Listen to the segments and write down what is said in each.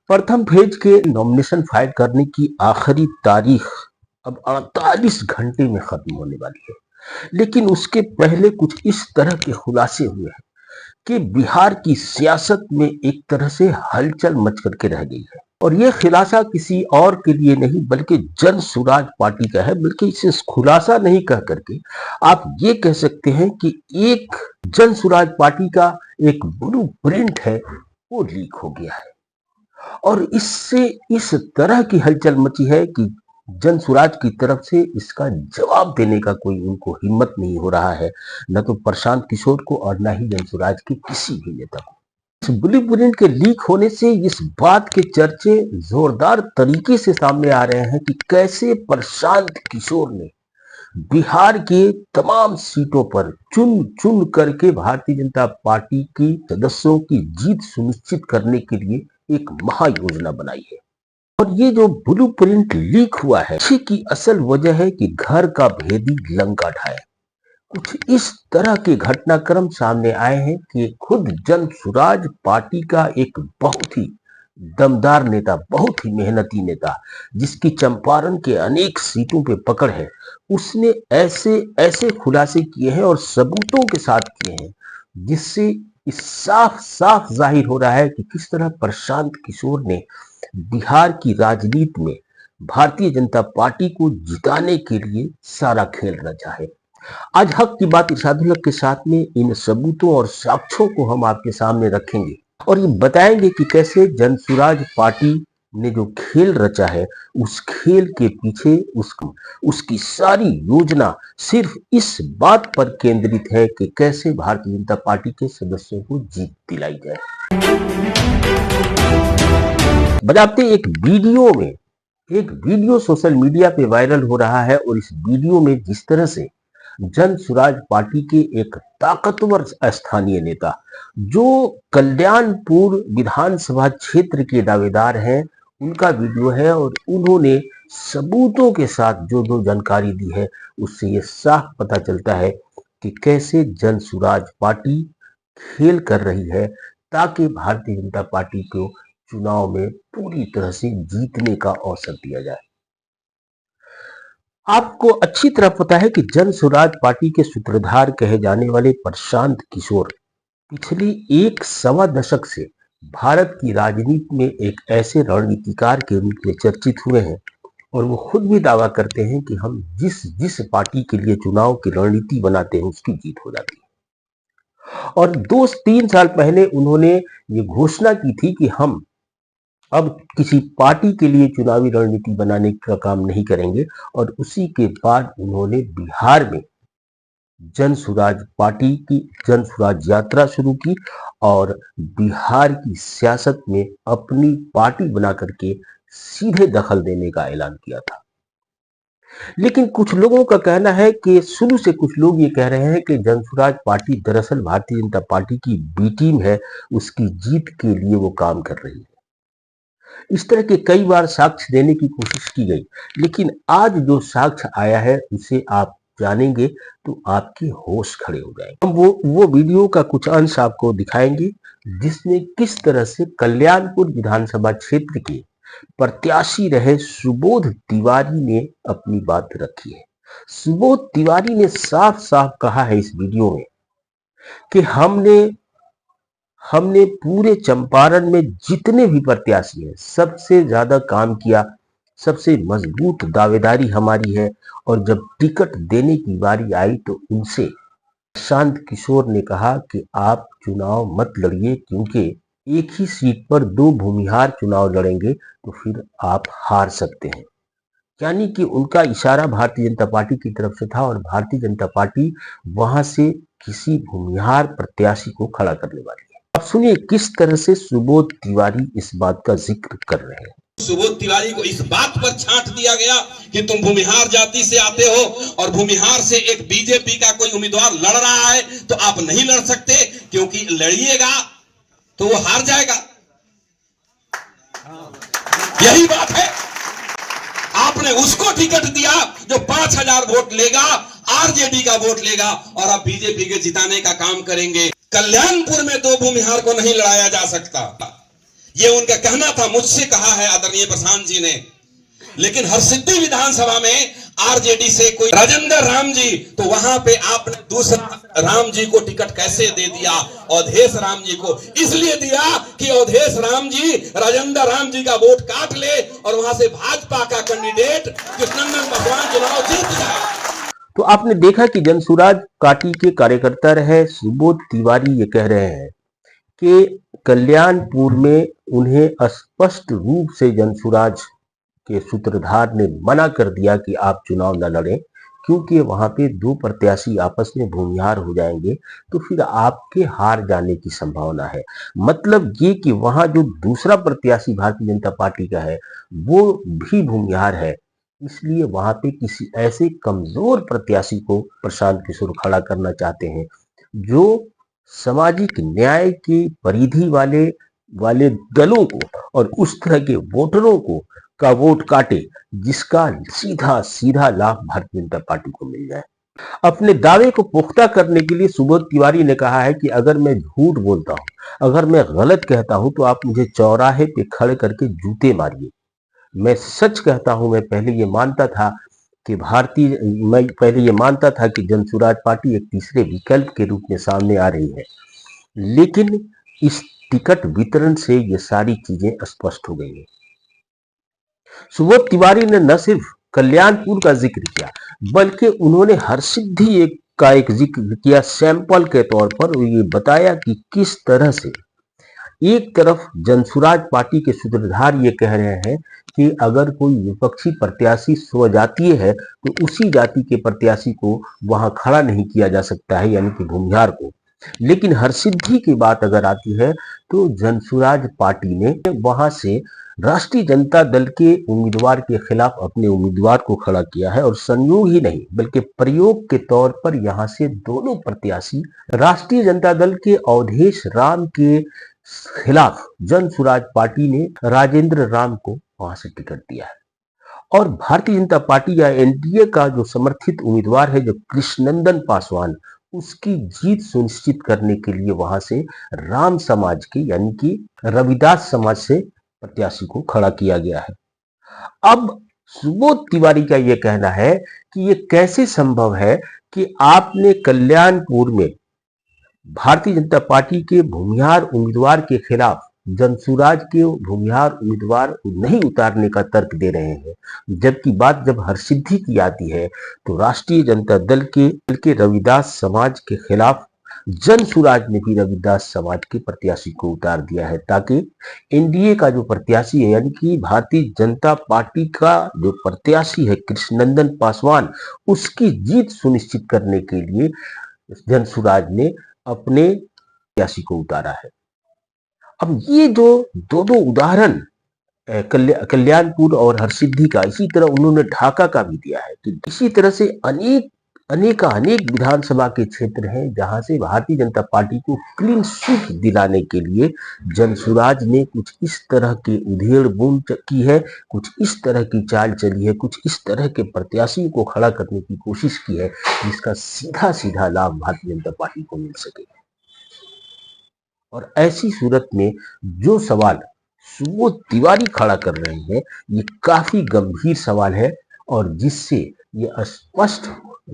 प्रथम फेज के nomination file करने की आखिरी तारीख अब 48 घंटे में खत्म होने वाली है। लेकिन उसके पहले कुछ इस तरह के खुलासे हुए हैं कि बिहार की सियासत में एक तरह से हलचल मच करके रह गई है। और यह खुलासा किसी और के लिए नहीं बल्कि जन सुराज पार्टी का है। बल्कि इसे खुलासा नहीं कह करके आप ये कह सकते हैं कि एक जन सुराज पार्टी का एक ब्लू प्रिंट है वो लीक हो गया है। और इससे इस तरह की हलचल मची है कि जन सुराज की तरफ से इसका जवाब देने का कोई उनको हिम्मत नहीं हो रहा है, न तो प्रशांत किशोर को और न ही जन सुराज के किसी भी नेता को। इस ब्लू प्रिंट के लीक होने से इस बात के चर्चे जोरदार तरीके से सामने आ रहे हैं कि कैसे प्रशांत किशोर ने बिहार के तमाम सीटों पर चुन चुन करके भारतीय जनता पार्टी के सदस्यों की जीत सुनिश्चित करने के लिए एक महायोजना बनाई है। और ये जो ब्लू प्रिंट लीक हुआ है इसी की असल वजह है कि घर का भेदी लंका ढाए। कुछ इस तरह के घटनाक्रम सामने आए हैं कि खुद जन सुराज पार्टी का एक बहुत ही दमदार नेता, बहुत ही मेहनती नेता, जिसकी चंपारण के अनेक सीटों पे पकड़ है, उसने ऐसे ऐसे खुलासे किए हैं और सबूतों के साथ किए हैं जिससे इस साफ साफ जाहिर हो रहा है कि किस तरह प्रशांत किशोर ने बिहार की राजनीति में भारतीय जनता पार्टी को जिताने के लिए सारा खेल रचा है। आज हक की बात इरशादुल हक के साथ में इन सबूतों और साक्ष्यों को हम आपके सामने रखेंगे और ये बताएंगे कि कैसे जनसुराज पार्टी ने जो खेल रचा है उस खेल के पीछे उसकी सारी योजना सिर्फ इस बात पर केंद्रित है कि कैसे भारतीय जनता पार्टी के सदस्यों को जीत दिलाई जाए। बजाते एक वीडियो सोशल मीडिया पे वायरल हो रहा है और इस वीडियो में जिस तरह से जन सुराज पार्टी के एक ताकतवर स्थानीय नेता जो कल्याणपुर विधानसभा क्षेत्र के दावेदार हैं उनका वीडियो है और उन्होंने सबूतों के साथ जो जानकारी दी है उससे ये साफ पता चलता है कि कैसे जन सुराज पार्टी खेल कर रही है ताकि भारतीय जनता पार्टी को चुनाव में पूरी तरह से जीतने का अवसर दिया जाए। आपको अच्छी तरह पता है कि जन सुराज पार्टी के सूत्रधार कहे जाने वाले प्रशांत किशोर पिछले एक सवा दशक से भारत की राजनीति में एक ऐसे रणनीतिकार के रूप में चर्चित हुए हैं और वो खुद भी दावा करते हैं कि हम जिस पार्टी के लिए चुनाव की रणनीति बनाते हैं उसकी जीत हो जाती है। और 2-3 साल पहले उन्होंने ये घोषणा की थी कि हम अब किसी पार्टी के लिए चुनावी रणनीति बनाने का काम नहीं करेंगे और उसी के बाद उन्होंने बिहार में जन सुराज पार्टी की जन सुराज यात्रा शुरू की और बिहार की सियासत में अपनी पार्टी बना करके सीधे दखल देने का ऐलान किया था। लेकिन कुछ लोगों का कहना है कि शुरू से कुछ लोग ये कह रहे हैं कि जन सुराज पार्टी दरअसल भारतीय जनता पार्टी की बी टीम है, उसकी जीत के लिए वो काम कर रही है। इस तरह के कई बार साक्ष्य देने की कोशिश की गई, लेकिन आज जो साक्ष्य आया है उसे आप जानेंगे तो आपके होश खड़े हो जाएंगे। हम वो वीडियो का कुछ अंश आपको दिखाएंगे जिसमें किस तरह से कल्याणपुर विधानसभा क्षेत्र के प्रत्याशी रहे सुबोध तिवारी ने अपनी बात रखी है। सुबोध तिवारी ने साफ साफ कहा है इस वीडियो में कि हमने पूरे चंपारण में जितने भी प्रत्याशी हैं सबसे ज्यादा काम किया, सबसे मजबूत दावेदारी हमारी है और जब टिकट देने की बारी आई तो उनसे प्रशांत किशोर ने कहा कि आप चुनाव मत लड़िए क्योंकि एक ही सीट पर 2 भूमिहार चुनाव लड़ेंगे तो फिर आप हार सकते हैं। यानी कि उनका इशारा भारतीय जनता पार्टी की तरफ से था और भारतीय जनता पार्टी वहां से किसी भूमिहार प्रत्याशी को खड़ा करने वाली है। अब सुनिए किस तरह से सुबोध तिवारी इस बात का जिक्र कर रहे हैं। सुबोध तिवारी को इस बात पर छांट दिया गया कि तुम भूमिहार जाति से आते हो और भूमिहार से एक बीजेपी का कोई उम्मीदवार लड़ रहा है तो आप नहीं लड़ सकते क्योंकि लड़िएगा तो वो हार जाएगा। यही बात है, आपने उसको टिकट दिया जो 5000 वोट लेगा, आरजेडी का वोट लेगा और आप बीजेपी के जिताने का काम करेंगे। कल्याणपुर में 2 भूमिहार को नहीं लड़ाया जा सकता। ये उनका कहना था, मुझसे कहा है आदरणीय प्रशांत जी ने। लेकिन हरसिद्धि विधानसभा में आरजेडी से कोई राजेंद्र राम जी, तो वहां पे आपने दूसरा राम जी को टिकट कैसे दे दिया? अवधेश राम जी को इसलिए दिया कि अवधेश राम जी राजेंद्र राम जी का वोट काट ले और वहां से भाजपा का कैंडिडेट कृष्णनंदन पासवान चुनाव जीत जाए। तो आपने देखा कि जनसुराज पार्टी के कार्यकर्ता रहे सुबोध तिवारी ये कह रहे हैं कि कल्याणपुर में उन्हें स्पष्ट रूप से जनसुराज के सूत्रधार ने मना कर दिया कि आप चुनाव न लड़ें, क्योंकि वहां पे दो प्रत्याशी आपस में भूमिहार हो जाएंगे तो फिर आपके हार जाने की संभावना है। मतलब ये कि वहां जो दूसरा प्रत्याशी भारतीय जनता पार्टी का है वो भी भूमिहार है, इसलिए वहां पे किसी ऐसे कमजोर प्रत्याशी को प्रशांत किशोर खड़ा करना चाहते हैं जो सामाजिक न्याय की परिधि वाले दलों को और उस तरह के वोटरों को का वोट काटे जिसका सीधा सीधा लाभ भारतीय जनता पार्टी को मिल जाए। अपने दावे को पुख्ता करने के लिए सुबोध तिवारी ने कहा है कि अगर मैं झूठ बोलता हूं, अगर मैं गलत कहता हूं तो आप मुझे चौराहे पे खड़े करके जूते मारिए। मैं सच कहता हूं, मैं पहले ये मानता था कि जनसुराज पार्टी एक तीसरे विकल्प के रूप में सामने आ रही है, लेकिन इस टिकट वितरण से ये सारी चीजें स्पष्ट हो गई हैं। सुबोध तिवारी ने न सिर्फ कल्याणपुर का जिक्र किया बल्कि उन्होंने हरसिद्धि का एक जिक्र किया सैंपल के तौर पर। ये बताया कि किस तरह से एक तरफ जनसुराज पार्टी के सूत्रधार ये कह रहे हैं कि अगर कोई विपक्षी प्रत्याशी स्वजातीय है तो उसी जाति के प्रत्याशी को वहां खड़ा नहीं किया जा सकता है, यानी कि भूमिहार को। लेकिन हरसिद्धि की बात अगर आती है तो जनसुराज पार्टी ने वहां से राष्ट्रीय जनता दल के उम्मीदवार के खिलाफ अपने उम्मीदवार को खड़ा किया है और संयोग ही नहीं बल्कि प्रयोग के तौर पर यहां से दोनों प्रत्याशी राष्ट्रीय जनता दल के अवधेश राम के खिलाफ जनसुराज पार्टी ने राजेंद्र राम को वहां से टिकट दिया है और भारतीय जनता पार्टी या एनडीए का जो समर्थित उम्मीदवार है जो कृष्णनंदन पासवान, उसकी जीत सुनिश्चित करने के लिए वहां से राम समाज के यानी कि रविदास समाज से प्रत्याशी को खड़ा किया गया है। अब सुबोध तिवारी का यह कहना है कि यह कैसे संभव है कि आपने कल्याणपुर में भारतीय जनता पार्टी के भूमिहार उम्मीदवार के खिलाफ जनसुराज के भूमिहार उम्मीदवार नहीं उतारने का तर्क दे रहे हैं, जबकि बात जब हरसिद्धि की आती है तो राष्ट्रीय जनता दल के रविदास समाज के खिलाफ जनसुराज ने भी रविदास समाज के प्रत्याशी को उतार दिया है ताकि एनडीए का जो प्रत्याशी है यानी कि भारतीय जनता पार्टी का जो प्रत्याशी है कृष्णनंदन पासवान, उसकी जीत सुनिश्चित करने के लिए जनसुराज ने अपने प्रत्याशी को उतारा है। अब ये जो दो उदाहरण कल्याणपुर और हरसिद्धि का, इसी तरह उन्होंने ढाका का भी दिया है। तो इसी तरह से अनेक विधानसभा के क्षेत्र हैं जहां से भारतीय जनता पार्टी को क्लीन स्वीप दिलाने के लिए जनसुराज ने कुछ इस तरह के उधेड़ बुन की है, कुछ इस तरह की चाल चली है, कुछ इस तरह के प्रत्याशियों को खड़ा करने की कोशिश की है जिसका सीधा सीधा लाभ भारतीय जनता पार्टी को मिल सके। और ऐसी सूरत में जो सवाल सुबोध तिवारी खड़ा कर रहे हैं ये काफी गंभीर सवाल है और जिससे ये स्पष्ट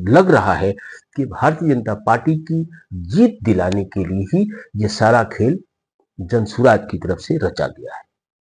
लग रहा है कि भारतीय जनता पार्टी की जीत दिलाने के लिए ही ये सारा खेल जनसुराज की तरफ से रचा गया है।